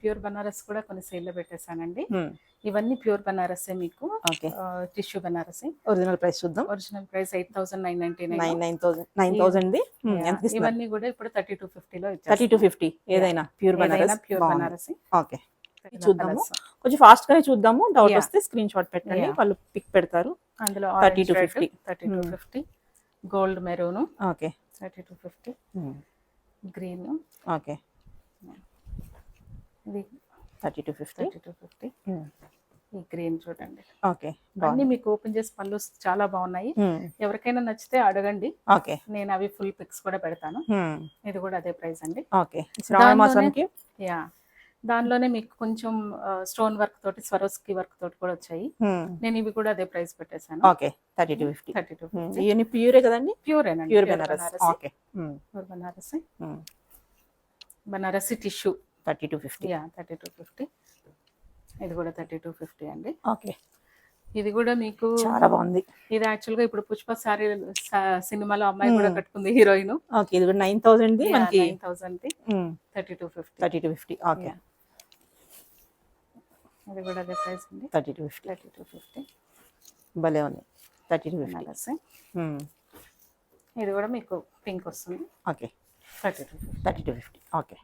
Pure Banaras కూడా కొన్ని సేల్లో పెట్టేశానండి. ఇవన్నీ ప్యూర్ బనారసే మీకు. Okay. Tissue Banarasi. Original price చూద్దాం. Original price 8,999. 9,000 ఇవన్నీ కూడా ఇప్పుడు 3250 లో 3250 ఏదైనా pure Banaras. Pure Banarasi. Okay, చూద్దాము. కొంచెం ఫాస్ట్ గానే చూద్దాము. డౌట్ వస్తే స్క్రీన్ షాట్ పెట్టండి, వాళ్ళు పిక్ పెడతారు. అందులో 3250 gold maroon. Okay. 3250 green. Okay. ఇది 3250 ఈ గ్రీన్ చూడండి. ఓకే. అన్ని మీకు ఓపెన్ చేసి పళ్ళు చాలా బాగున్నాయి. ఎవరికైనా నచ్చితే అడగండి. ఓకే, నేను అవి ఫుల్ పిక్స్ కూడా పెడతాను. ఇది కూడా అదే ప్రైస్ అండి. ఓకే. శ్రావణ మాసానికి దానిలోనే మీకు కొంచెం స్టోన్ వర్క్ తోటి స్వరోస్కి వర్క్ తోటి కూడా వచ్చాయి. నేను ఇవి కూడా అదే ప్రైస్ పెట్టేశాను. ఓకే. 3250. ఇవన్నీ ప్యూరే కదండి? ప్యూరేనండి. Pure Banaras. Okay. Pure Banarasi. Banarasi tissue 3250. 3250. ఇది కూడా 3250 అండి. ఓకే. ఇది కూడా మీకు చాలా బాగుంది. ఇది యాక్చువల్ గా ఇప్పుడు పుష్ప సారీ సినిమాలో అమ్మాయి కూడా కట్టుకుంది, హీరోయిన్. ఓకే. ఇది కూడా 9,000 మనకి. 9,000 3250. 3250. ఓకే. ఇది కూడా అదే ప్రైస్ అండి. 3250. భలే ఉంది. 3250. ఇది కూడా మీకు పింక్ వస్తుంది. ఓకే. 3250. 3250. ఓకే.